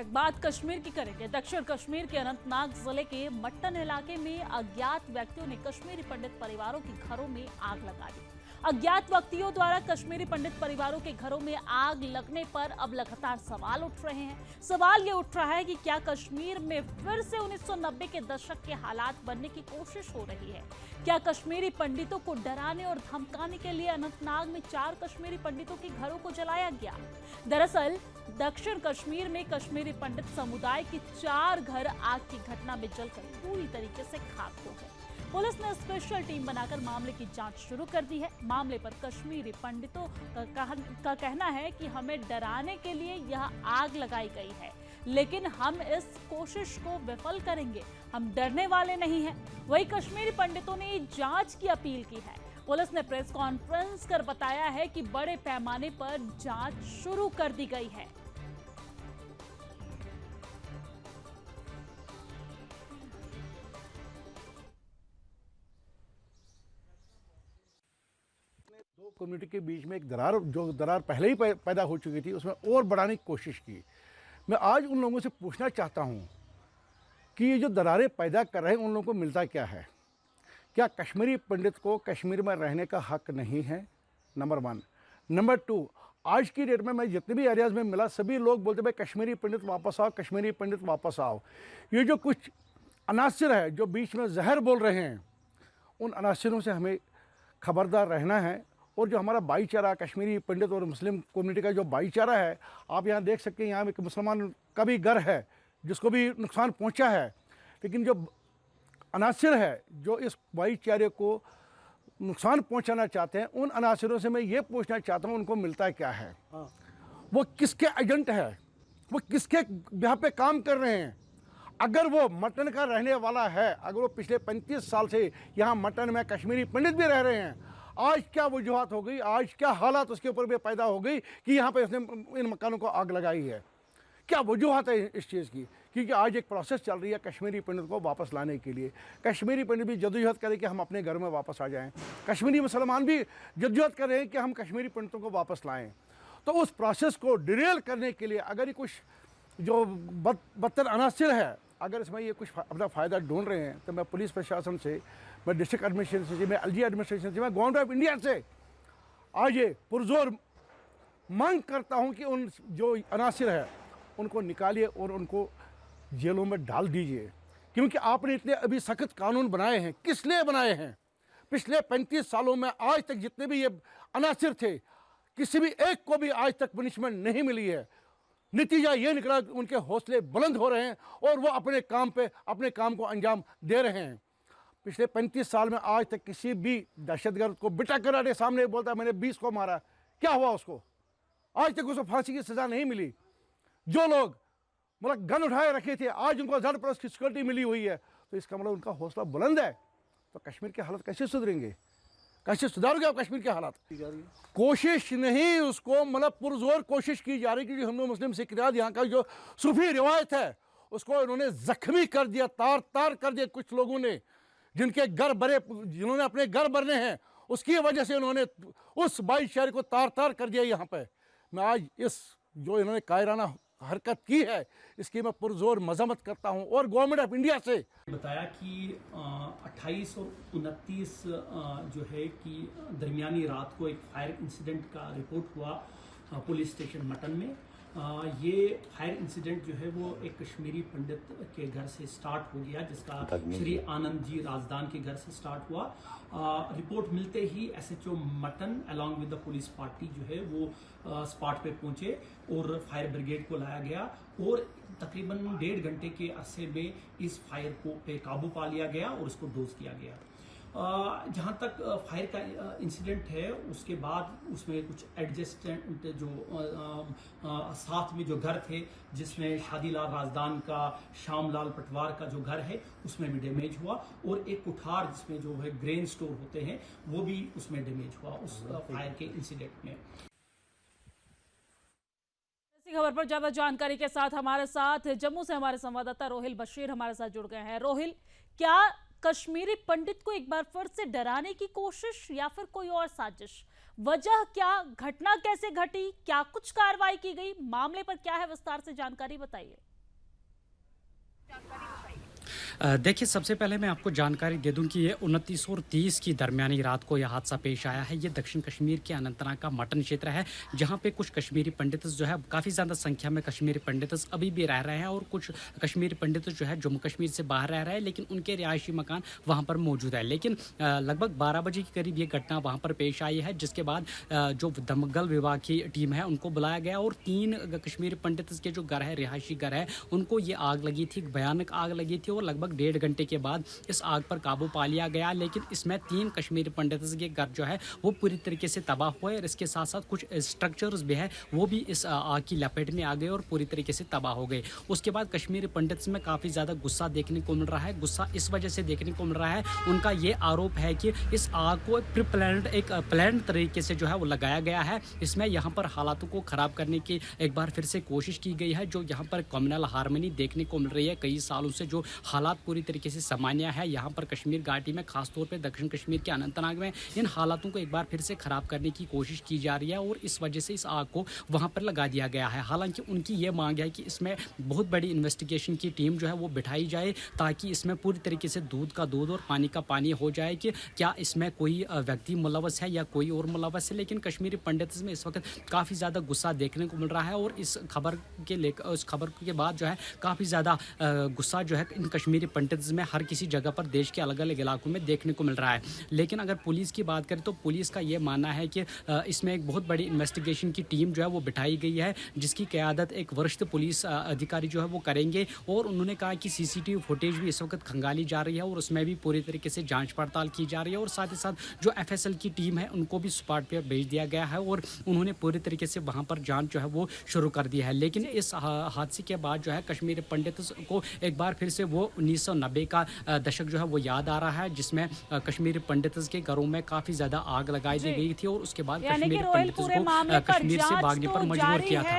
बात कश्मीर की करेंगे। दक्षिण कश्मीर के अनंतनाग जिले के मट्टन इलाके में अज्ञात व्यक्तियों ने कश्मीरी पंडित परिवारों के घरों में आग लगा दी। अज्ञात व्यक्तियों द्वारा कश्मीरी पंडित परिवारों के घरों में आग लगने पर अब लगातार सवाल उठ रहे हैं। सवाल ये उठ रहा है कि क्या कश्मीर में फिर से 1990 के दशक के हालात बनने की कोशिश हो रही है? क्या कश्मीरी पंडितों को डराने और धमकाने के लिए अनंतनाग में 4 कश्मीरी पंडितों के घरों को जलाया गया? दरअसल दक्षिण कश्मीर में कश्मीरी पंडित समुदाय के 4 घर आग की घटना में जलकर पूरी तरीके से खाक हो गए। पुलिस ने स्पेशल टीम बनाकर मामले की जांच शुरू कर दी है। मामले पर कश्मीरी पंडितों का कहना है कि हमें डराने के लिए यह आग लगाई गई है, लेकिन हम इस कोशिश को विफल करेंगे, हम डरने वाले नहीं हैं। वहीं कश्मीरी पंडितों ने जांच की अपील की है। पुलिस ने प्रेस कॉन्फ्रेंस कर बताया है कि बड़े पैमाने पर जांच शुरू कर दी गई है। दो कम्युनिटी के बीच में एक दरार पहले ही पैदा हो चुकी थी, उसमें और बढ़ाने की कोशिश की। मैं आज उन लोगों से पूछना चाहता हूं कि ये जो दरारें पैदा कर रहे हैं उन लोगों को मिलता क्या है? क्या कश्मीरी पंडित को कश्मीर में रहने का हक नहीं है? नंबर 1। नंबर 2, आज की डेट में मैं जितने भी एरियाज़ में मिला सभी लोग बोलते भाई कश्मीरी पंडित वापस आओ, कश्मीरी पंडित वापस आओ। ये जो कुछ अनासिर है जो बीच में जहर बोल रहे हैं, उन अनासिरों से हमें खबरदार रहना है। और जो हमारा भाईचारा कश्मीरी पंडित और मुस्लिम कम्युनिटी का जो भाईचारा है, आप यहाँ देख सकते हैं, यहाँ एक मुसलमान का भी घर है जिसको भी नुकसान पहुँचा है, लेकिन जो अनासिर है जो इस भाईचारे को नुकसान पहुँचाना चाहते हैं, उन अनासिरों से मैं ये पूछना चाहता हूँ उनको मिलता क्या है? वो किसके एजेंट है? वो किसके यहाँ पे काम कर रहे हैं? अगर वो मटन का रहने वाला है, अगर वो पिछले 35 साल से यहाँ मटन में कश्मीरी पंडित भी रह रहे हैं, आज क्या वजूहत हो गई, आज क्या हालात उसके ऊपर भी पैदा हो गई कि यहाँ पे उसने इन मकानों को आग लगाई है? क्या वजूहत है इस चीज़ की? क्योंकि आज एक प्रोसेस चल रही है कश्मीरी पंडित को वापस लाने के लिए। कश्मीरी पंडित भी जदोजहद करें कि हम अपने घर में वापस आ जाएं, कश्मीरी मुसलमान भी जदोजहद कर रहे हैं कि हम कश्मीरी पंडितों को वापस लाएं। तो उस प्रोसेस को डिरेल करने के लिए अगर ये कुछ जो बदतर अनासिर है, अगर इसमें ये कुछ अपना फ़ायदा ढूंढ रहे हैं, तो मैं पुलिस प्रशासन से, मैं डिस्ट्रिक्ट एडमिनिस्ट्रेशन से, मैं एलजी एडमिनिस्ट्रेशन से, मैं गवर्नमेंट ऑफ इंडिया से आज ये पुरजोर मांग करता हूं कि उन जो अनासिर है उनको निकालिए और उनको जेलों में डाल दीजिए। क्योंकि आपने इतने अभी सख्त कानून बनाए हैं, किस लिए बनाए हैं? पिछले 35 सालों में आज तक जितने भी ये अनासिर थे, किसी भी एक को भी आज तक पनिशमेंट नहीं मिली है। नतीजा ये निकला कि उनके हौसले बुलंद हो रहे हैं और वो अपने काम को अंजाम दे रहे हैं। पिछले 35 साल में आज तक किसी भी दहशतगर्द को बिठा कर आने सामने बोलता मैंने 20 को मारा, क्या हुआ उसको? आज तक उसको फांसी की सजा नहीं मिली। जो लोग मतलब गन उठाए रखे थे, आज उनको ज़बरदस्त की सिक्योरिटी मिली हुई है, तो इसका मतलब उनका हौसला बुलंद है। तो कश्मीर के हालात कैसे सुधरेंगे? कैसे सुधारोगे आप कश्मीर के हालात? कोशिश नहीं, उसको मतलब पुरजोर कोशिश की जा रही, क्योंकि हिंदू मुस्लिम सिख इत्तेहाद यहाँ का जो सूफी रिवायत है उसको इन्होंने जख्मी कर दिया, तार तार कर दिया। कुछ लोगों ने जिन्होंने अपने घर भरने हैं, उसकी वजह से उन्होंने उस भाईचारे को तार तार कर दिया। यहाँ पे मैं आज इस जो इन्होंने कायराना हरकत की है इसकी मैं पुरजोर मजम्मत करता हूँ। और गवर्नमेंट ऑफ इंडिया से बताया कि 28 और 29 जो है कि दरमियानी रात को एक फायर इंसिडेंट का रिपोर्ट हुआ पुलिस स्टेशन मटन में। ये फायर इंसिडेंट जो है वो एक कश्मीरी पंडित के घर से स्टार्ट हो गया, जिसका श्री आनंद जी राजदान के घर से स्टार्ट हुआ। रिपोर्ट मिलते ही एसएचओ मटन along with the police party जो है वो स्पॉट पे पहुंचे और फायर ब्रिगेड को लाया गया और तकरीबन 1.5 घंटे के अरसे में इस फायर को पे काबू पा लिया गया और उसको डोज किया गया। जहाँ तक फायर का इंसिडेंट है, उसके बाद उसमें कुछ एडजस्टेंट जो साथ में जो घर थे, जिसमें शादीलाल राजदान का, श्यामलाल पटवार का जो घर है उसमें भी डैमेज हुआ और एक कुठार जिसमें जो है ग्रेन स्टोर होते हैं वो भी उसमें डैमेज हुआ उस फायर के इंसिडेंट में। इसी खबर पर ज्यादा जानकारी के साथ हमारे साथ जम्मू से हमारे संवाददाता रोहिल बशीर हमारे साथ जुड़ गए हैं। रोहिल, क्या कश्मीरी पंडित को एक बार फिर से डराने की कोशिश या फिर कोई और साजिश? वजह क्या? घटना कैसे घटी? क्या कुछ कार्रवाई की गई? मामले पर क्या है, विस्तार से जानकारी बताइए। देखिए, सबसे पहले मैं आपको जानकारी दे दूं कि ये 29 और 30 की दरमियानी रात को यह हादसा पेश आया है। ये दक्षिण कश्मीर के अनंतनाग का मटन क्षेत्र है, जहाँ पे कुछ कश्मीरी पंडित जो है काफ़ी ज़्यादा संख्या में कश्मीरी पंडित अभी भी रह रहे हैं और कुछ कश्मीरी पंडित जो है जम्मू कश्मीर से बाहर रह रहे हैं, लेकिन उनके रिहायशी मकान वहाँ पर मौजूद है। लेकिन लगभग 12 बजे के करीब ये घटना वहाँ पर पेश आई है, जिसके बाद जो दमकल विभाग की टीम है उनको बुलाया गया और 3 कश्मीरी पंडित के जो घर है, रिहायशी घर है, उनको ये आग लगी थी, भयानक आग लगी थी और लगभग 1.5 घंटे के बाद इस आग पर काबू पा लिया गया। लेकिन इसमें 3 कश्मीरी पंडित के घर जो है वो पूरी तरीके से तबाह हुए और इसके साथ साथ कुछ स्ट्रक्चर्स भी है वो भी इस आग की लपेट में आ गए और पूरी तरीके से तबाह हो गए। उसके बाद कश्मीरी पंडित में काफ़ी ज़्यादा गुस्सा देखने को मिल रहा है। गुस्सा इस वजह से देखने को मिल रहा है, उनका ये आरोप है कि इस आग को एक प्लान तरीके से जो है वो लगाया गया है। इसमें यहाँ पर हालातों को ख़राब करने की एक बार फिर से कोशिश की गई है। जो यहाँ पर कम्युनल हार्मनी देखने को मिल रही है, कई सालों से जो हालात पूरी तरीके से सामान्य है यहाँ पर कश्मीर घाटी में, खासतौर पे दक्षिण कश्मीर के अनंतनाग में, इन हालातों को एक बार फिर से ख़राब करने की कोशिश की जा रही है और इस वजह से इस आग को वहाँ पर लगा दिया गया है। हालांकि उनकी ये मांग है कि इसमें बहुत बड़ी इन्वेस्टिगेशन की टीम जो है वो बिठाई जाए, ताकि इसमें पूरी तरीके से दूध का दूध और पानी का पानी हो जाए कि क्या इसमें कोई व्यक्ति मुलवस है या कोई और मुलवस है। लेकिन कश्मीरी पंडित में इस वक्त काफ़ी ज़्यादा गुस्सा देखने को मिल रहा है और इस खबर के बाद जो है काफ़ी ज़्यादा गुस्सा जो है इन कश्मीरी पंडित में हर किसी जगह पर देश के अलग अलग इलाकों में देखने को मिल रहा है। लेकिन अगर पुलिस की बात करें तो पुलिस का ये मानना है कि इसमें एक बहुत बड़ी इन्वेस्टिगेशन की टीम जो है वो बिठाई गई है, जिसकी क़यादत एक वरिष्ठ पुलिस अधिकारी जो है वो करेंगे और उन्होंने कहा कि सीसीटीवी फुटेज भी इस वक्त खंगाली जा रही है और उसमें भी पूरी तरीके से जांच पड़ताल की जा रही है और साथ ही साथ जो एफएसएल की टीम है उनको भी स्पॉट पर भेज दिया गया है और उन्होंने पूरी तरीके से वहाँ पर जाँच जो है वो शुरू कर दी है। लेकिन इस हादसे के बाद जो है कश्मीरी पंडित को एक बार फिर से वो 1990 का दशक जो है वो याद आ रहा है, जिसमें कश्मीरी पंडित के घरों में काफ़ी ज़्यादा आग लगाई दी गई थी और उसके बाद कश्मीरी पंडित को कश्मीर से भागने पर मजबूर किया था।